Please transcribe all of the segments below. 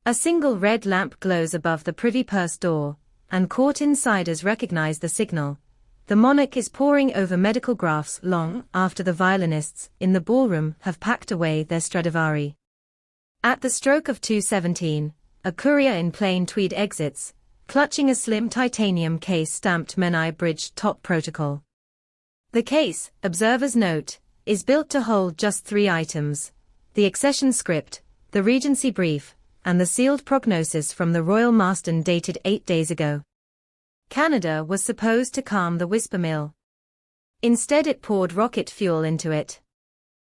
A single red lamp glows above the privy purse door, and court insiders recognize the signal. The monarch is poring over medical graphs long after the violinists in the ballroom have packed away their Stradivari. At the stroke of 2:17, a courier in plain tweed exits, clutching a slim titanium case stamped Menai Bridge Top Protocol. The case, observers note, is built to hold just 3 items: the accession script, the regency brief, and the sealed prognosis from the Royal Marston dated 8 days ago. Canada was supposed to calm the whisper mill. Instead it poured rocket fuel into it.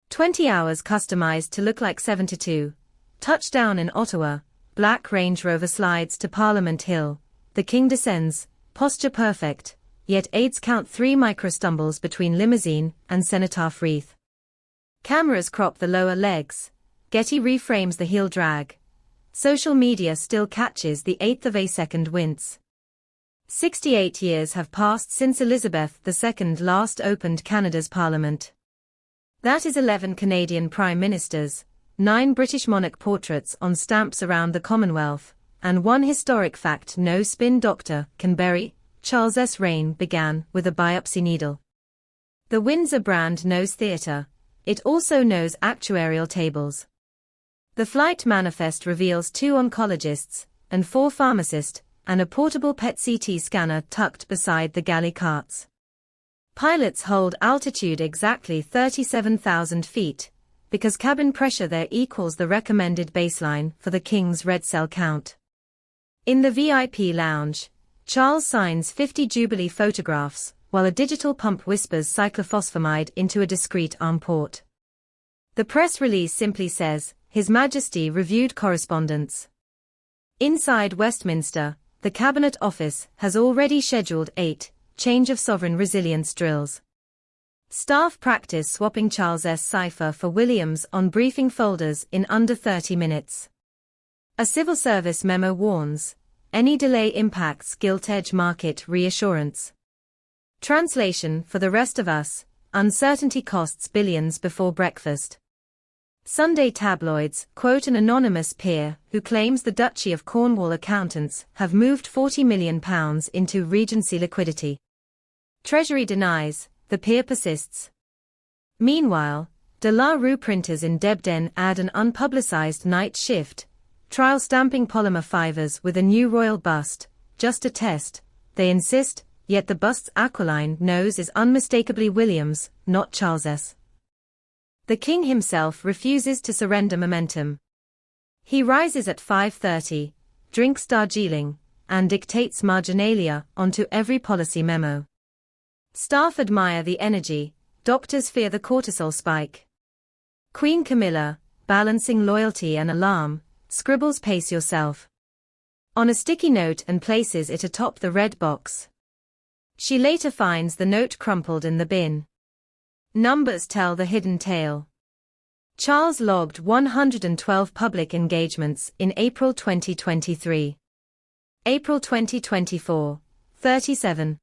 20 hours customized to look like 72. Touchdown in Ottawa, black Range Rover slides to Parliament Hill, the King descends, posture perfect, yet aides count 3 micro-stumbles between limousine and cenotaph wreath. Cameras crop the lower legs, Getty reframes the heel drag. Social media still catches the 1/8 of a second wince. 68 years have passed since Elizabeth II last opened Canada's Parliament. That is 11 Canadian Prime Ministers, 9 British monarch portraits on stamps around the Commonwealth, and one historic fact no spin doctor can bury: Charles's reign began with a biopsy needle. The Windsor brand knows theatre, it also knows actuarial tables. The flight manifest reveals 2 oncologists, and 4 pharmacists, and a portable PET CT scanner tucked beside the galley carts. Pilots hold altitude exactly 37,000 feet, because cabin pressure there equals the recommended baseline for the King's red cell count. In the VIP lounge, Charles signs 50 Jubilee photographs, while a digital pump whispers cyclophosphamide into a discreet arm port. The press release simply says, His Majesty reviewed correspondence. Inside Westminster, the Cabinet Office has already scheduled 8 change of sovereign resilience drills. Staff practice swapping Charles's cipher for William's on briefing folders in under 30 minutes. A civil service memo warns, any delay impacts gilt-edge market reassurance. Translation for the rest of us, uncertainty costs billions before breakfast. Sunday tabloids quote an anonymous peer who claims the Duchy of Cornwall accountants have moved £40 million into Regency liquidity. Treasury denies, the peer persists. Meanwhile, De La Rue printers in Debden add an unpublicized night shift, trial stamping polymer fibers with a new royal bust, just a test, they insist, yet the bust's aquiline nose is unmistakably William's, not Charles's. The King himself refuses to surrender momentum. He rises at 5:30, drinks Darjeeling, and dictates marginalia onto every policy memo. Staff admire the energy, doctors fear the cortisol spike. Queen Camilla, balancing loyalty and alarm, scribbles "pace yourself" on a sticky note and places it atop the red box. She later finds the note crumpled in the bin. Numbers tell the hidden tale. Charles logged 112 public engagements in April 2023. April 2024, 37.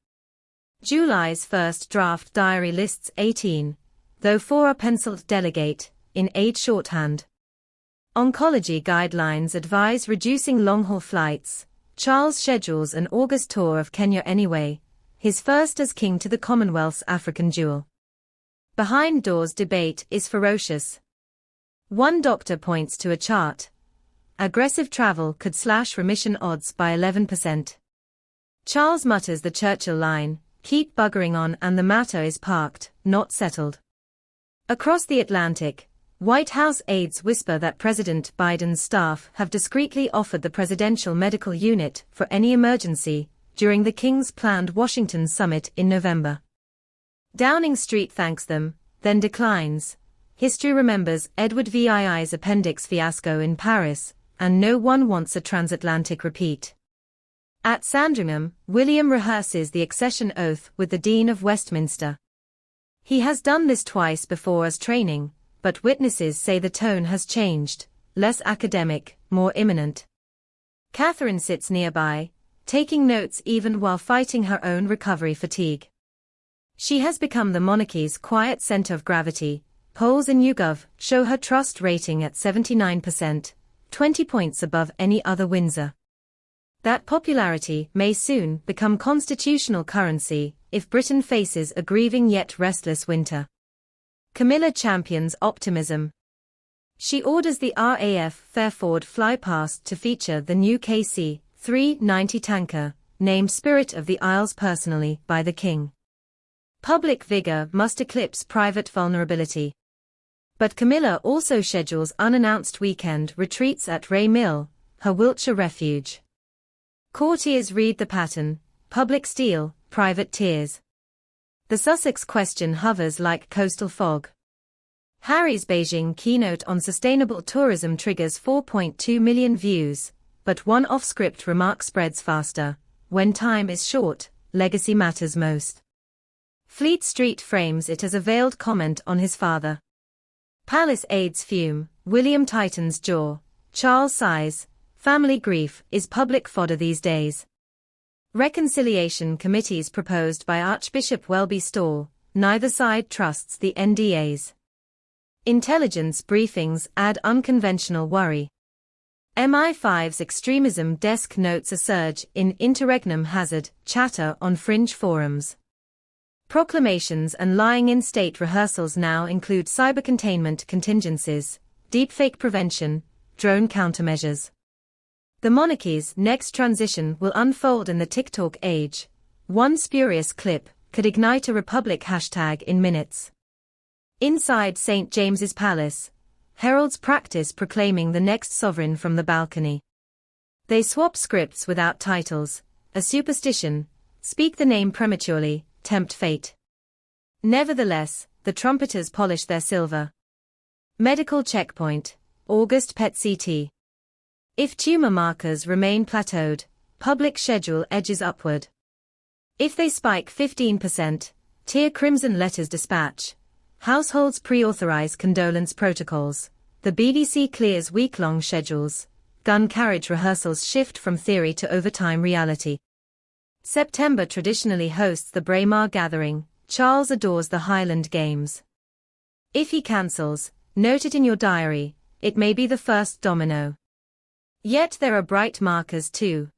July's first draft diary lists 18, though 4 are penciled delegate, in aid shorthand. Oncology guidelines advise reducing long-haul flights. Charles schedules an August tour of Kenya anyway, his first as king to the Commonwealth's African jewel. Behind doors debate is ferocious. One doctor points to a chart. Aggressive travel could slash remission odds by 11%. Charles mutters the Churchill line, keep buggering on and the matter is parked, not settled. Across the Atlantic, White House aides whisper that President Biden's staff have discreetly offered the Presidential Medical Unit for any emergency during the King's planned Washington summit in November. Downing Street thanks them, then declines. History remembers Edward VII's appendix fiasco in Paris, and no one wants a transatlantic repeat. At Sandringham, William rehearses the accession oath with the Dean of Westminster. He has done this twice before as training, but witnesses say the tone has changed, less academic, more imminent. Catherine sits nearby, taking notes even while fighting her own recovery fatigue. She has become the monarchy's quiet center of gravity. Polls in YouGov show her trust rating at 79%, 20 points above any other Windsor. That popularity may soon become constitutional currency if Britain faces a grieving yet restless winter. Camilla champions optimism. She orders the RAF Fairford fly past to feature the new KC 390 tanker, named Spirit of the Isles personally by the King. Public vigor must eclipse private vulnerability. But Camilla also schedules unannounced weekend retreats at Ray Mill, her Wiltshire refuge. Courtiers read the pattern: public steel, private tears. The Sussex question hovers like coastal fog. Harry's Beijing keynote on sustainable tourism triggers 4.2 million views, but one off-script remark spreads faster: when time is short, legacy matters most. Fleet Street frames it as a veiled comment on his father. Palace aides fume, William tightens jaw, Charles sighs. Family grief is public fodder these days. Reconciliation committees proposed by Archbishop Welby stall, neither side trusts the NDAs. Intelligence briefings add unconventional worry. MI5's extremism desk notes a surge in interregnum hazard chatter on fringe forums. Proclamations and lying in state rehearsals now include cyber containment contingencies, deepfake prevention, drone countermeasures. The monarchy's next transition will unfold in the TikTok age. One spurious clip could ignite a Republic hashtag in minutes. Inside St. James's Palace, heralds practice proclaiming the next sovereign from the balcony. They swap scripts without titles, a superstition, speak the name prematurely, tempt fate. Nevertheless, the trumpeters polish their silver. Medical checkpoint, August PET-CT. If tumor markers remain plateaued, public schedule edges upward. If they spike 15%, tear crimson letters dispatch. Households pre-authorize condolence protocols. The BBC clears week-long schedules. Gun carriage rehearsals shift from theory to overtime reality. September traditionally hosts the Braemar Gathering. Charles adores the Highland Games. If he cancels, note it in your diary, it may be the first domino. Yet there are bright markers too.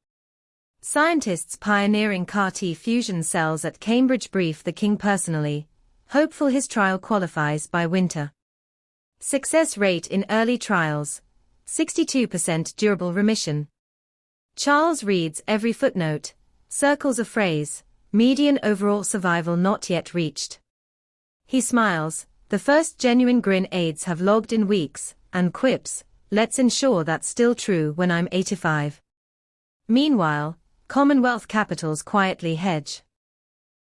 Scientists pioneering CAR-T fusion cells at Cambridge brief the King personally, hopeful his trial qualifies by winter. Success rate in early trials, 62% durable remission. Charles reads every footnote, circles a phrase, median overall survival not yet reached. He smiles, the first genuine grin aides have logged in weeks, and quips, let's ensure that's still true when I'm 85. Meanwhile, Commonwealth capitals quietly hedge.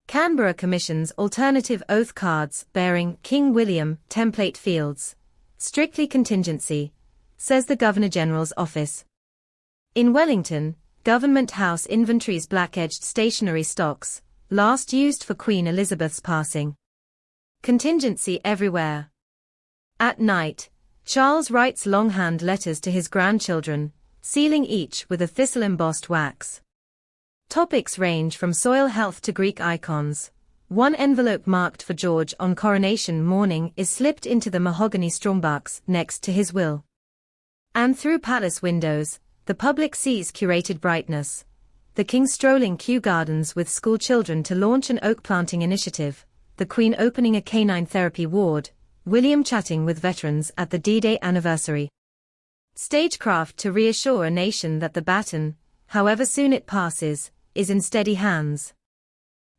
Canberra commissions alternative oath cards bearing King William template fields. Strictly contingency, says the Governor-General's office. In Wellington, Government House inventories black-edged stationery stocks, last used for Queen Elizabeth's passing. Contingency everywhere. At night, Charles writes longhand letters to his grandchildren, sealing each with a thistle-embossed wax. Topics range from soil health to Greek icons. One envelope marked for George on coronation morning is slipped into the mahogany strongbox next to his will. And through palace windows, the public sees curated brightness. The King strolling Kew Gardens with school children to launch an oak planting initiative, the Queen opening a canine therapy ward, William chatting with veterans at the D-Day anniversary. Stagecraft to reassure a nation that the baton, however soon it passes, is in steady hands.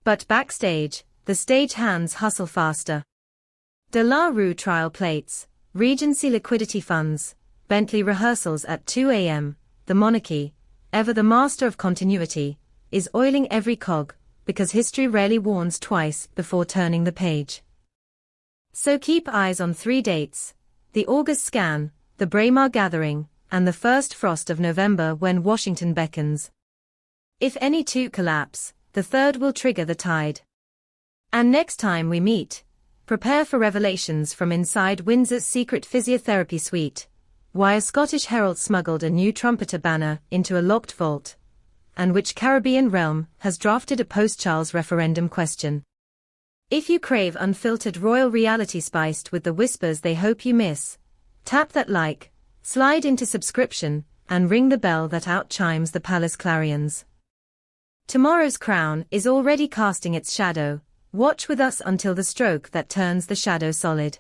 But backstage, the stage hands hustle faster. De La Rue trial plates, Regency liquidity funds, Bentley rehearsals at 2 a.m., the monarchy, ever the master of continuity, is oiling every cog, because history rarely warns twice before turning the page. So keep eyes on 3 dates, the August scan, the Braemar Gathering, and the first frost of November when Washington beckons. If any two collapse, the third will trigger the tide. And next time we meet, prepare for revelations from inside Windsor's secret physiotherapy suite. Why a Scottish herald smuggled a new trumpeter banner into a locked vault, and which Caribbean realm has drafted a post-Charles referendum question. If you crave unfiltered royal reality spiced with the whispers they hope you miss, tap that like, Slide into subscription, and ring the bell that outchimes the palace clarions. Tomorrow's crown is already casting its shadow. Watch with us until the stroke that turns the shadow solid.